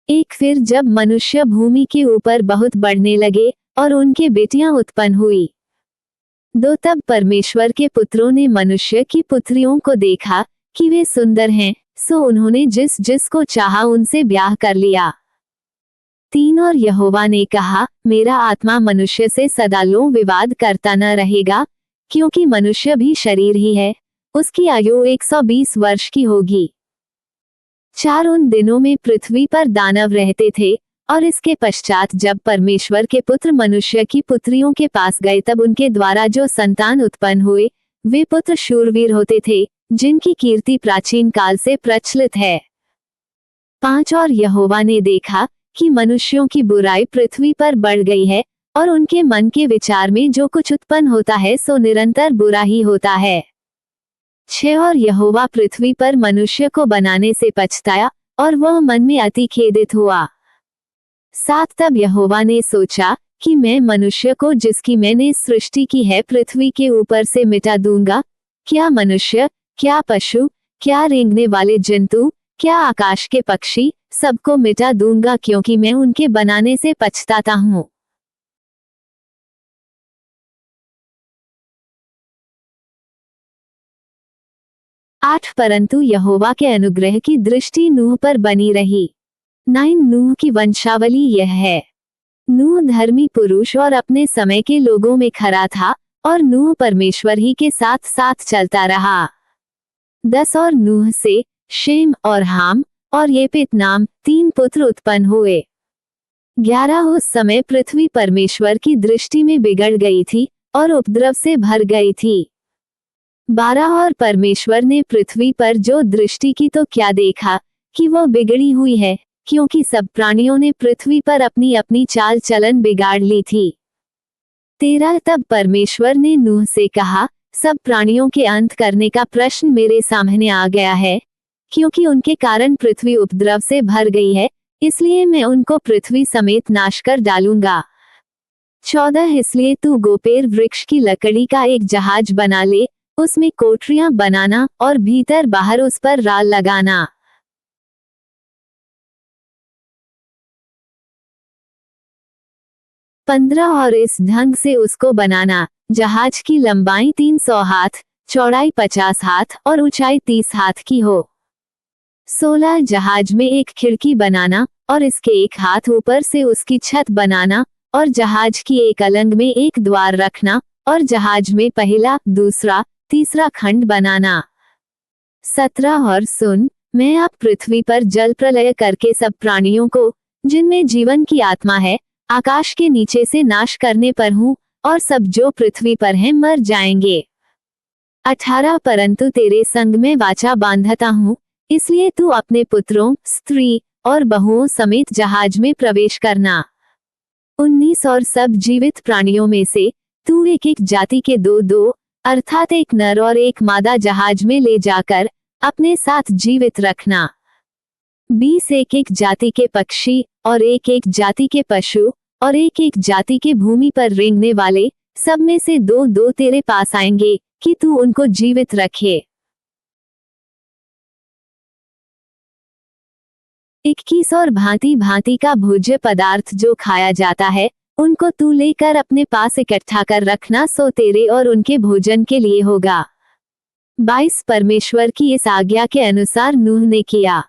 एक फिर जब मनुष्य भूमि के ऊपर बहुत बढ़ने लगे और उनके बेटियां उत्पन्न हुई, तब परमेश्वर के पुत्रों ने मनुष्य की पुत्रियों को देखा कि वे सुंदर हैं, सो उन्होंने जिस जिसको चाहा उनसे ब्याह कर लिया। 3 और यहोवा ने कहा, मेरा आत्मा मनुष्य से सदालों विवाद करता न रहेगा, क्योंकि मनुष्य भी शरीर ही है, उसकी आयु 120 वर्ष की होगी। 4 उन दिनों में पृथ्वी पर दानव रहते थे, और इसके पश्चात जब परमेश्वर के पुत्र मनुष्य की पुत्रियों के पास गए तब उनके द्वारा जो संतान उत्पन्न हुए वे पुत्र शूरवीर होते थे, जिनकी कीर्ति प्राचीन काल से प्रचलित है। 5 और यहोवा ने देखा कि मनुष्यों की बुराई पृथ्वी पर बढ़ गई है, और उनके मन के विचार में जो कुछ उत्पन्न होता है सो निरंतर बुरा ही होता है। 6 और यहोवा पृथ्वी पर मनुष्य को बनाने से पछताया, और वह मन में अति खेदित हुआ। 7 तब यहोवा ने सोचा कि मैं मनुष्य को जिसकी मैंने सृष्टि की है पृथ्वी के ऊपर से मिटा दूंगा, क्या मनुष्य, क्या पशु, क्या रेंगने वाले जंतु, क्या आकाश के पक्षी, सबको मिटा दूंगा, क्योंकि मैं उनके बनाने से पछताता हूँ। 8 परंतु यहोवा के अनुग्रह की दृष्टि नूह पर बनी रही। 9 नूह की वंशावली यह है। नूह धर्मी पुरुष और अपने समय के लोगों में खरा था, और नूह परमेश्वर ही के साथ साथ चलता रहा। 10 और नूह से शेम और हाम और येपेत नाम 3 पुत्र उत्पन्न हुए। 11 उस समय पृथ्वी परमेश्वर की दृष्टि में बिगड़ गई थी और उपद्रव से भर गई थी। 12 और परमेश्वर ने पृथ्वी पर जो दृष्टि की तो क्या देखा कि वह बिगड़ी हुई है, क्योंकि सब प्राणियों ने पृथ्वी पर अपनी अपनी चाल चलन बिगाड़ ली थी। 13 तब परमेश्वर ने नूह से कहा, सब प्राणियों के अंत करने का प्रश्न मेरे सामने आ गया है, क्योंकि उनके कारण पृथ्वी उपद्रव से भर गई है, इसलिए मैं उनको पृथ्वी समेत नाश कर डालूंगा। 14 इसलिए तू गोपेर वृक्ष की लकड़ी का एक जहाज बना ले, उसमें कोठरियां बनाना और भीतर बाहर उस पर राल लगाना। 15 और इस ढंग से उसको बनाना, जहाज की लंबाई 300 हाथ, चौड़ाई 50 हाथ और ऊंचाई 30 हाथ की हो। 16 जहाज में एक खिड़की बनाना और इसके एक हाथ ऊपर से उसकी छत बनाना, और जहाज की एक अलंग में एक द्वार रखना, और जहाज में पहला, दूसरा, तीसरा खंड बनाना। 17 और सुन, मैं अब पृथ्वी पर जल प्रलय करके सब प्राणियों को, जिनमें जीवन की आत्मा है, आकाश के नीचे से नाश करने पर हूँ, और सब जो पृथ्वी पर हैं मर जाएंगे। 18 परंतु तेरे संग में वाचा बांधता हूँ, इसलिए तू अपने पुत्रों, स्त्री और बहुओं समेत जहाज में प्रवेश करना। 19 और सब जीवित प्राणियों में से तू एक एक जाति के 2-2 अर्थात एक नर और एक मादा जहाज में ले जाकर अपने साथ जीवित रखना। 20 एक एक जाति के पक्षी और एक एक जाति के पशु और एक एक जाति के भूमि पर रेंगने वाले, सब में से 2-2 तेरे पास आएंगे कि तू उनको जीवित रखे। 21 और भांति भांति का भोज्य पदार्थ जो खाया जाता है, उनको तू लेकर अपने पास इकट्ठा कर रखना, सो तेरे और उनके भोजन के लिए होगा। 22 परमेश्वर की इस आज्ञा के अनुसार नूह ने किया।